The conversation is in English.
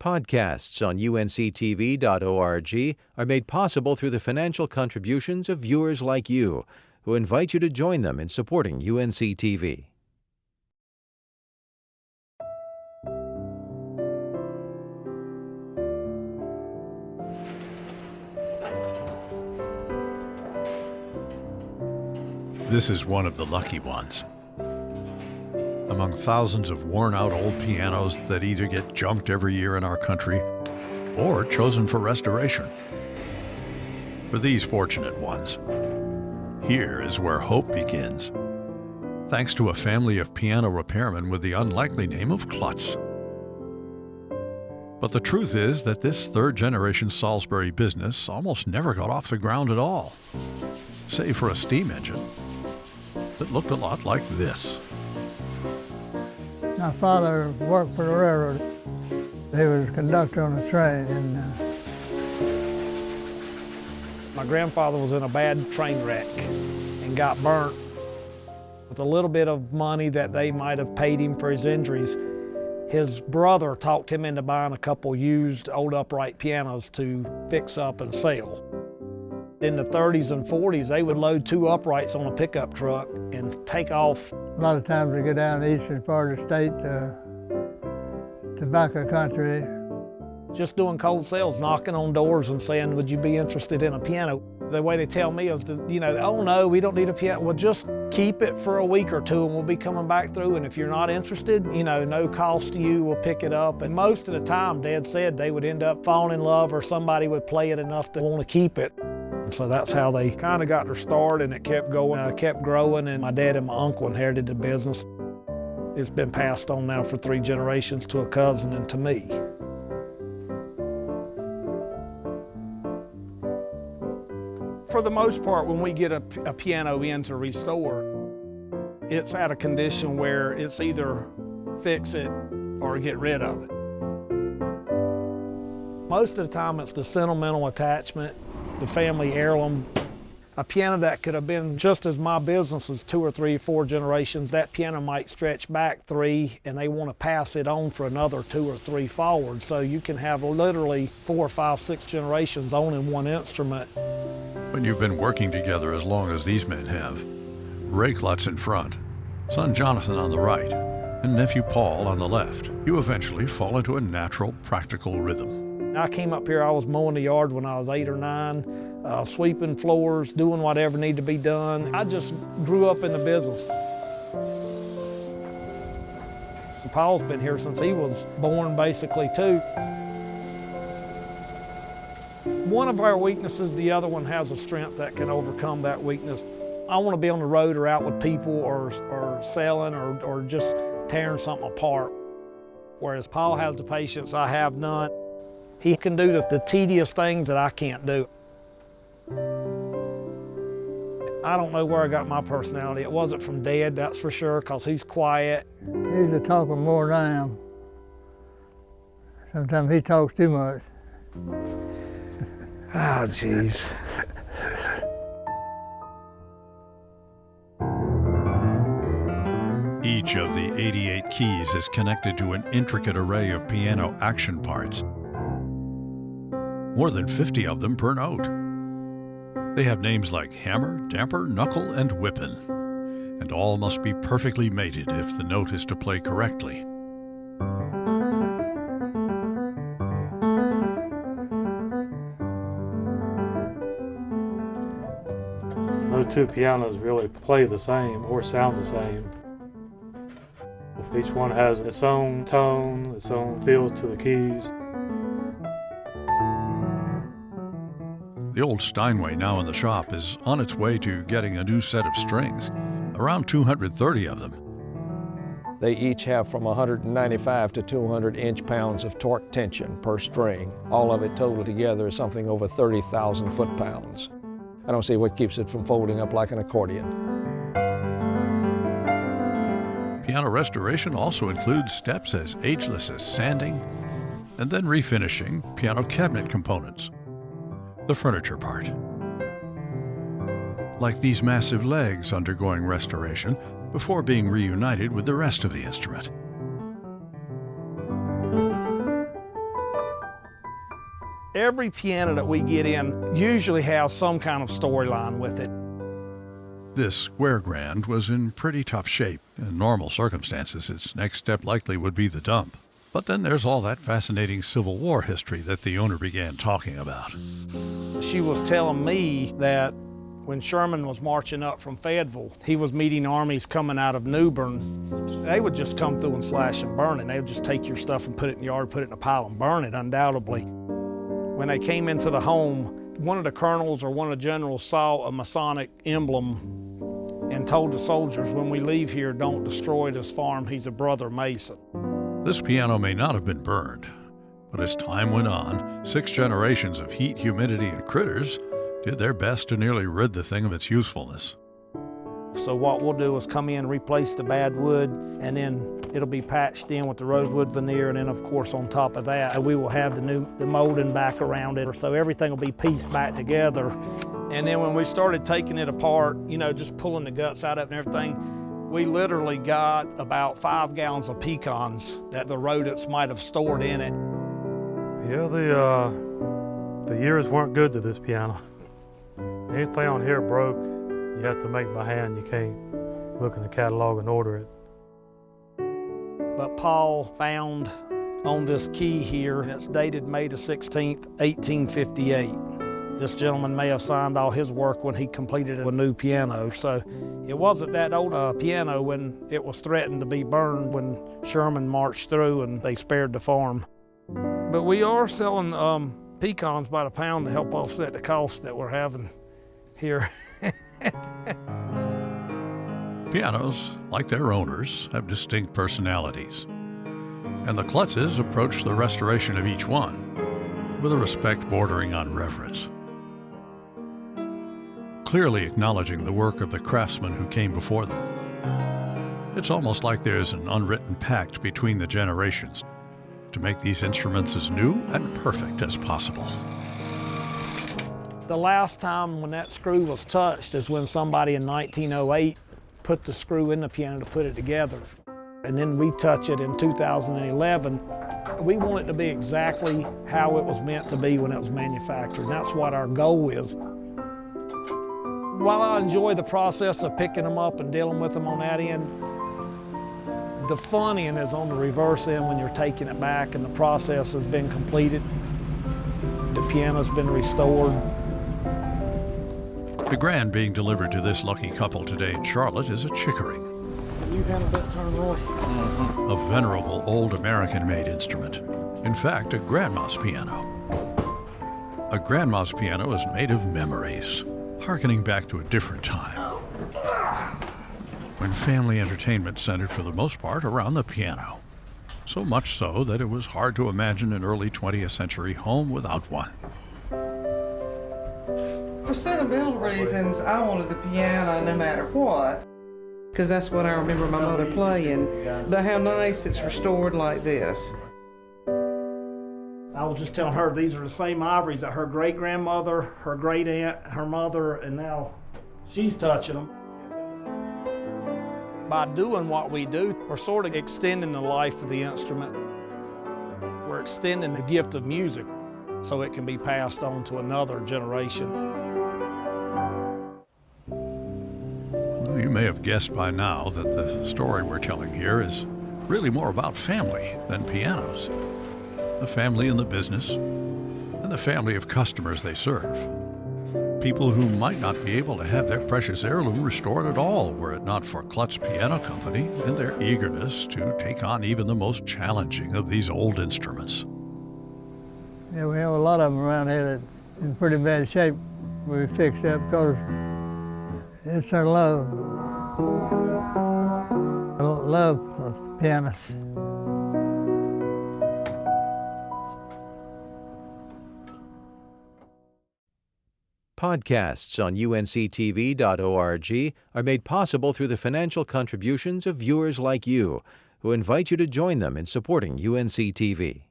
Podcasts on UNC-TV.org are made possible through the financial contributions of viewers like you, who invite you to join them in supporting UNC-TV. This is one of the lucky ones. Among thousands of worn-out old pianos that either get junked every year in our country or chosen for restoration. For these fortunate ones, here is where hope begins, thanks to a family of piano repairmen with the unlikely name of Kluttz. But the truth is that this third-generation Salisbury business almost never got off the ground at all, save for a steam engine that looked a lot like this. My father worked for the railroad. He was a conductor on the train, and my grandfather was in a bad train wreck and got burnt. With a little bit of money that they might have paid him for his injuries, his brother talked him into buying a couple used old upright pianos to fix up and sell. In the 30s and 40s, they would load 2 uprights on a pickup truck and take off. a lot of times we go down the eastern part of the state to tobacco country. Just doing cold sales, knocking on doors and saying, would you be interested in a piano? The way they tell me is, oh no, we don't need a piano. Well, just keep it for a week or two and we'll be coming back through. And if you're not interested, no cost to you, we'll pick it up. And most of the time, Dad said they would end up falling in love or somebody would play it enough to want to keep it. So that's how they kind of got their start, and it kept going, kept growing, and my dad and my uncle inherited the business. It's been passed on now for 3 generations to a cousin and to me. For the most part, when we get a piano in to restore, it's at a condition where it's either fix it or get rid of it. Most of the time, it's the sentimental attachment, the family heirloom. A piano that could have been just as my business was 2 or 3 or 4 generations, that piano might stretch back 3 and they want to pass it on for another 2 or 3 forward. So you can have literally 4, 5, 6 generations owning one instrument. When you've been working together as long as these men have, Ray Kluttz in front, son Jonathan on the right, and nephew Paul on the left, you eventually fall into a natural, practical rhythm. I came up here, I was mowing the yard when I was 8 or 9, sweeping floors, doing whatever needed to be done. I just grew up in the business. Paul's been here since he was born, basically, too. One of our weaknesses, the other one has a strength that can overcome that weakness. I want to be on the road or out with people or selling or just tearing something apart. Whereas Paul has the patience, I have none. He can do the tedious things that I can't do. I don't know where I got my personality. It wasn't from Dad, that's for sure, because he's quiet. He's a talker more than I am. Sometimes he talks too much. Ah, jeez. Each of the 88 keys is connected to an intricate array of piano action parts. More than 50 of them per note. They have names like hammer, damper, knuckle, and whippen. And all must be perfectly mated if the note is to play correctly. No 2 pianos really play the same or sound the same. Each one has its own tone, its own feel to the keys. The old Steinway now in the shop is on its way to getting a new set of strings, around 230 of them. They each have from 195 to 200 inch-pounds of torque tension per string. All of it totaled together is something over 30,000 foot-pounds. I don't see what keeps it from folding up like an accordion. Piano restoration also includes steps as ageless as sanding and then refinishing piano cabinet components, the furniture part. Like these massive legs undergoing restoration before being reunited with the rest of the instrument. Every piano that we get in usually has some kind of storyline with it. This square grand was in pretty tough shape. In normal circumstances, its next step likely would be the dump. But then there's all that fascinating Civil War history that the owner began talking about. She was telling me that when Sherman was marching up from Fayetteville, he was meeting armies coming out of New Bern. They would just come through and slash and burn it. They would just take your stuff and put it in the yard, put it in a pile and burn it, undoubtedly. When they came into the home, one of the colonels or one of the generals saw a Masonic emblem and told the soldiers, when we leave here, don't destroy this farm. He's a brother Mason. This piano may not have been burned, but as time went on, 6 generations of heat, humidity, and critters did their best to nearly rid the thing of its usefulness. So what we'll do is come in, replace the bad wood, and then it'll be patched in with the rosewood veneer, and then of course on top of that, we will have the molding back around it, so everything will be pieced back together. And then when we started taking it apart, you know, just pulling the guts out of it and everything, we literally got about 5 gallons of pecans that the rodents might have stored in it. Yeah, the years weren't good to this piano. Anything on here broke, you have to make by hand. You can't look in the catalog and order it. But Paul found on this key here, and it's dated May the 16th, 1858. This gentleman may have signed all his work when he completed a new piano. So it wasn't that old a piano when it was threatened to be burned when Sherman marched through and they spared the farm. But we are selling pecans by the pound to help offset the cost that we're having here. Pianos, like their owners, have distinct personalities. And the Klutzes approach the restoration of each one with a respect bordering on reverence, clearly acknowledging the work of the craftsmen who came before them. It's almost like there's an unwritten pact between the generations to make these instruments as new and perfect as possible. The last time when that screw was touched is when somebody in 1908 put the screw in the piano to put it together. And then we touch it in 2011. We want it to be exactly how it was meant to be when it was manufactured. And that's what our goal is. While I enjoy the process of picking them up and dealing with them on that end, the fun end is on the reverse end when you're taking it back and the process has been completed. The piano's been restored. The grand being delivered to this lucky couple today in Charlotte is a Chickering, Can you handle that turn, Roy? a venerable old American-made instrument. In fact, a grandma's piano. A grandma's piano is made of memories, hearkening back to a different time, when family entertainment centered for the most part around the piano. So much so that it was hard to imagine an early 20th century home without one. For sentimental reasons, I wanted the piano no matter what, because that's what I remember my mother playing. But how nice it's restored like this. I was just telling her these are the same ivories that her great-grandmother, her great-aunt, her mother, and now she's touching them. By doing what we do, we're sort of extending the life of the instrument. We're extending the gift of music so it can be passed on to another generation. You may have guessed by now that the story we're telling here is really more about family than pianos. The family in the business, and the family of customers they serve. People who might not be able to have their precious heirloom restored at all were it not for Kluttz Piano Company and their eagerness to take on even the most challenging of these old instruments. Yeah, we have a lot of them around here that's in pretty bad shape. We fix up because it's our love. I love pianists. Podcasts on UNC-TV.org are made possible through the financial contributions of viewers like you, who invite you to join them in supporting UNC-TV.